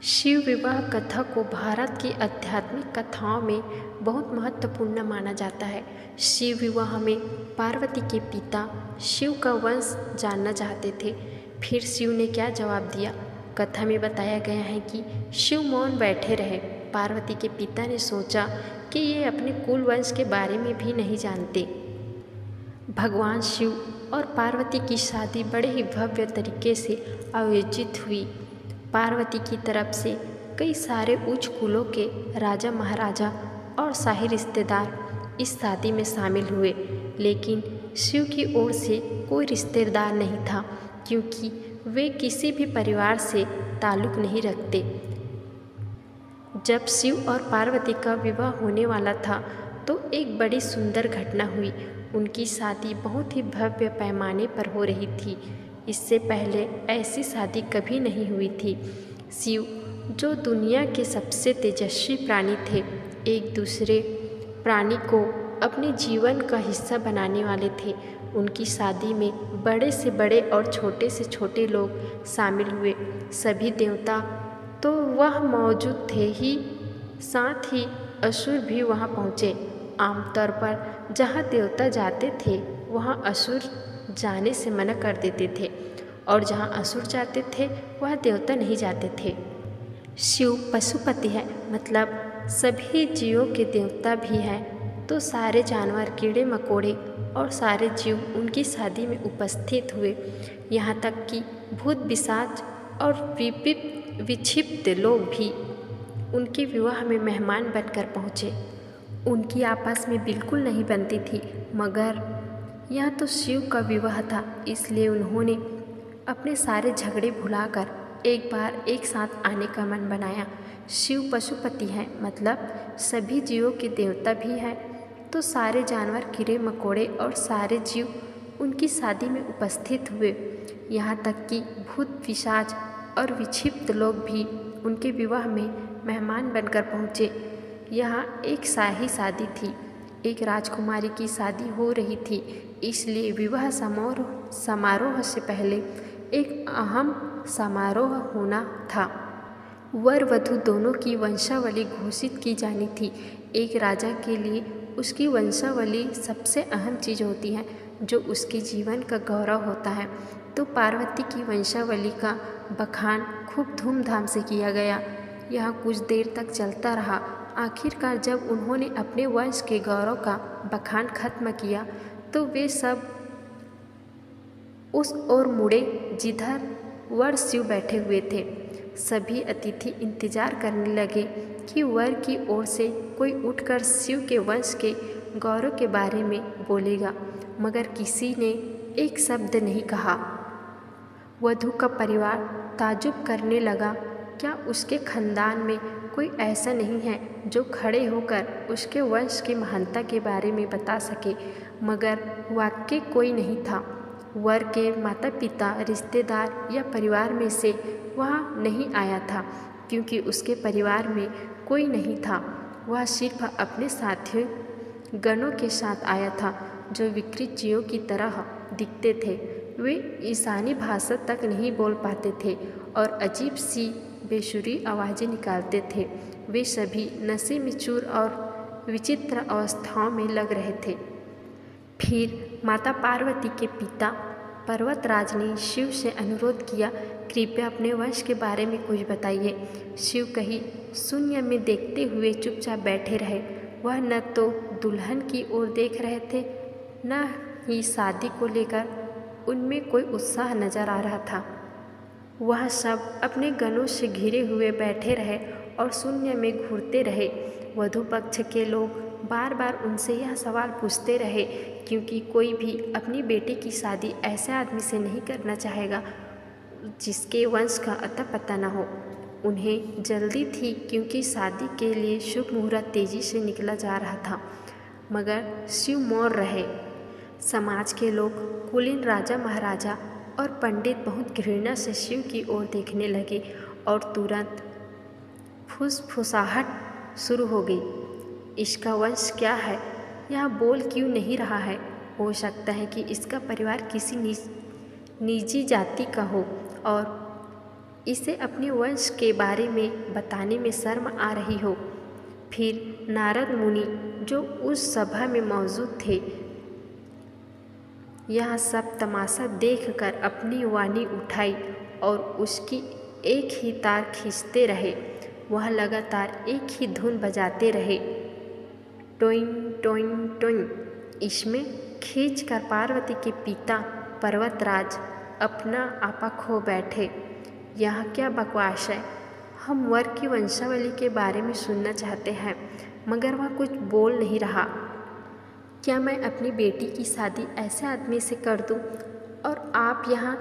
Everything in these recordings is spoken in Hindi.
शिव विवाह कथा को भारत की आध्यात्मिक कथाओं में बहुत महत्वपूर्ण माना जाता है। शिव विवाह में पार्वती के पिता शिव का वंश जानना चाहते थे। फिर शिव ने क्या जवाब दिया? कथा में बताया गया है कि शिव मौन बैठे रहे। पार्वती के पिता ने सोचा कि ये अपने कुल वंश के बारे में भी नहीं जानते। भगवान शिव और पार्वती की शादी बड़े ही भव्य तरीके से आयोजित हुई। पार्वती की तरफ से कई सारे उच्च कुलों के राजा महाराजा और शाही रिश्तेदार इस शादी में शामिल हुए, लेकिन शिव की ओर से कोई रिश्तेदार नहीं था, क्योंकि वे किसी भी परिवार से ताल्लुक़ नहीं रखते। जब शिव और पार्वती का विवाह होने वाला था तो एक बड़ी सुंदर घटना हुई। उनकी शादी बहुत ही भव्य पैमाने पर हो रही थी। इससे पहले ऐसी शादी कभी नहीं हुई थी। शिव, जो दुनिया के सबसे तेजस्वी प्राणी थे, एक दूसरे प्राणी को अपने जीवन का हिस्सा बनाने वाले थे। उनकी शादी में बड़े से बड़े और छोटे से छोटे लोग शामिल हुए। सभी देवता तो वह मौजूद थे ही, साथ ही असुर भी वहाँ पहुँचे। आमतौर पर जहाँ देवता जाते थे वहाँ असुर जाने से मना कर देते थे, और जहाँ असुर जाते थे वह देवता नहीं जाते थे। शिव पशुपति है, मतलब सभी जीवों के देवता भी हैं। तो सारे जानवर, कीड़े मकोड़े और सारे जीव उनकी शादी में उपस्थित हुए। यहाँ तक कि भूत पिशाच और विक्षिप्त लोग भी उनके विवाह में मेहमान बनकर पहुँचे। उनकी आपस में बिल्कुल नहीं बनती थी, मगर यह तो शिव का विवाह था, इसलिए उन्होंने अपने सारे झगड़े भुलाकर एक बार एक साथ आने का मन बनाया। शिव पशुपति हैं, मतलब सभी जीवों के देवता भी हैं। तो सारे जानवर, कीड़े मकोड़े और सारे जीव उनकी शादी में उपस्थित हुए। यहाँ तक कि भूत पिशाच और विक्षिप्त लोग भी उनके विवाह में मेहमान बनकर पहुँचे। यहाँ एक शाही शादी थी, एक राजकुमारी की शादी हो रही थी, इसलिए विवाह समारोह से पहले एक अहम समारोह होना था। वर वधू दोनों की वंशावली घोषित की जानी थी। एक राजा के लिए उसकी वंशावली सबसे अहम चीज़ होती है, जो उसके जीवन का गौरव होता है। तो पार्वती की वंशावली का बखान खूब धूमधाम से किया गया। यह कुछ देर तक चलता रहा। आखिरकार जब उन्होंने अपने वंश के गौरव का बखान खत्म किया तो वे सब उस ओर मुड़े जिधर वर शिव बैठे हुए थे। सभी अतिथि इंतजार करने लगे कि वर की ओर से कोई उठकर शिव के वंश के गौरव के बारे में बोलेगा, मगर किसी ने एक शब्द नहीं कहा। वधू का परिवार ताज्जुब करने लगा। क्या उसके खानदान में कोई ऐसा नहीं है जो खड़े होकर उसके वंश की महानता के बारे में बता सके? मगर वाकई कोई नहीं था। वर के माता पिता, रिश्तेदार या परिवार में से वह नहीं आया था, क्योंकि उसके परिवार में कोई नहीं था। वह सिर्फ अपने साथी गणों के साथ आया था, जो विकृत जीवों की तरह दिखते थे। वे ईशानी भाषा तक नहीं बोल पाते थे और अजीब सी बेसुरी आवाज़ें निकालते थे। वे सभी नशे में चूर और विचित्र अवस्थाओं में लग रहे थे। फिर माता पार्वती के पिता पर्वतराज ने शिव से अनुरोध किया, कृपया अपने वंश के बारे में कुछ बताइए। शिव कहीं शून्य में देखते हुए चुपचाप बैठे रहे। वह न तो दुल्हन की ओर देख रहे थे, न ही शादी को लेकर उनमें कोई उत्साह नजर आ रहा था। वह सब अपने गणों से घिरे हुए बैठे रहे और शून्य में घूरते रहे। वधू पक्ष के लोग बार बार उनसे यह सवाल पूछते रहे, क्योंकि कोई भी अपनी बेटी की शादी ऐसे आदमी से नहीं करना चाहेगा जिसके वंश का अता पता न हो। उन्हें जल्दी थी, क्योंकि शादी के लिए शुभ मुहूर्त तेजी से निकला जा रहा था। मगर शिव मौन रहे। समाज के लोग, कुलीन राजा महाराजा और पंडित बहुत घृणा से शिव की ओर देखने लगे और तुरंत फुसफुसाहट शुरू हो गई। इसका वंश क्या है? यह बोल क्यों नहीं रहा है? हो सकता है कि इसका परिवार किसी निजी जाति का हो और इसे अपने वंश के बारे में बताने में शर्म आ रही हो। फिर नारद मुनि जो उस सभा में मौजूद थे, यह सब तमाशा देखकर अपनी वाणी उठाई और उसकी एक ही तार खींचते रहे। वह लगातार एक ही धुन बजाते रहे, टोइंग टोइंग टोइंग। इसमें खींचकर पार्वती के पिता पर्वतराज अपना आपा खो बैठे। यह क्या बकवास है? हम वर की वंशावली के बारे में सुनना चाहते हैं, मगर वह कुछ बोल नहीं रहा। क्या मैं अपनी बेटी की शादी ऐसे आदमी से कर दूं? और आप यहाँ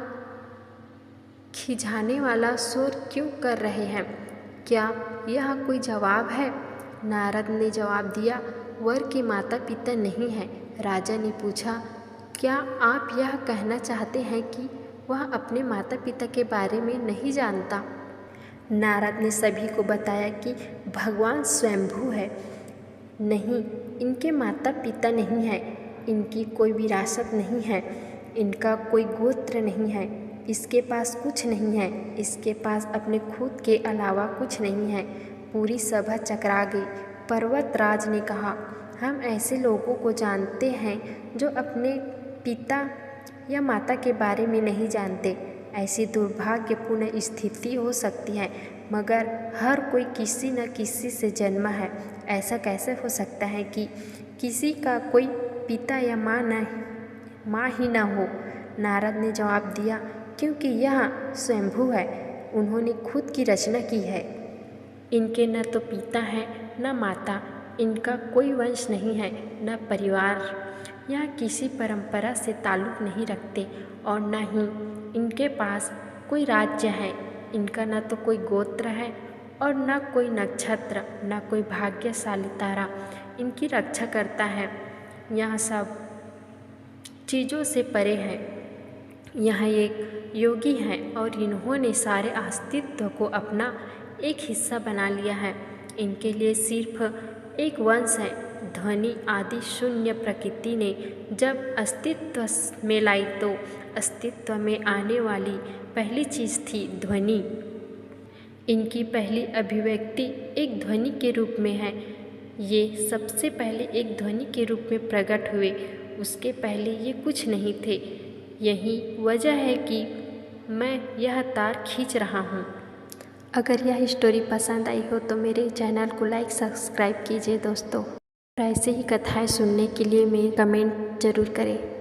खिजाने वाला शोर क्यों कर रहे हैं? क्या यह कोई जवाब है? नारद ने जवाब दिया, वर के माता पिता नहीं हैं। राजा ने पूछा, क्या आप यह कहना चाहते हैं कि वह अपने माता पिता के बारे में नहीं जानता? नारद ने सभी को बताया कि भगवान स्वयंभू है। नहीं, इनके माता पिता नहीं हैं, इनकी कोई विरासत नहीं है, इनका कोई गोत्र नहीं है, इसके पास कुछ नहीं है, इसके पास अपने खुद के अलावा कुछ नहीं है। पूरी सभा चकरा गई। पर्वतराज ने कहा, हम ऐसे लोगों को जानते हैं जो अपने पिता या माता के बारे में नहीं जानते। ऐसी दुर्भाग्यपूर्ण स्थिति हो सकती है, मगर हर कोई किसी न किसी से जन्मा है। ऐसा कैसे हो सकता है कि किसी का कोई पिता या माँ ही न हो? नारद ने जवाब दिया, क्योंकि यह स्वयंभू है, उन्होंने खुद की रचना की है। इनके न तो पिता है न माता, इनका कोई वंश नहीं है, न परिवार, यह किसी परंपरा से ताल्लुक़ नहीं रखते और न ही इनके पास कोई राज्य है। इनका न तो कोई गोत्र है और न कोई नक्षत्र, न कोई भाग्यशाली तारा इनकी रक्षा करता है। यह सब चीज़ों से परे है। यह एक योगी हैं और इन्होंने सारे अस्तित्व को अपना एक हिस्सा बना लिया है। इनके लिए सिर्फ एक वंश है। ध्वनि आदि शून्य प्रकृति ने जब अस्तित्व में लाई तो अस्तित्व में आने वाली पहली चीज़ थी ध्वनि। इनकी पहली अभिव्यक्ति एक ध्वनि के रूप में है। ये सबसे पहले एक ध्वनि के रूप में प्रकट हुए, उसके पहले ये कुछ नहीं थे। यही वजह है कि मैं यह तार खींच रहा हूँ। अगर यह स्टोरी पसंद आई हो तो मेरे चैनल को लाइक सब्सक्राइब कीजिए दोस्तों। और ऐसे ही कथाएं सुनने के लिए मेरे कमेंट ज़रूर करें।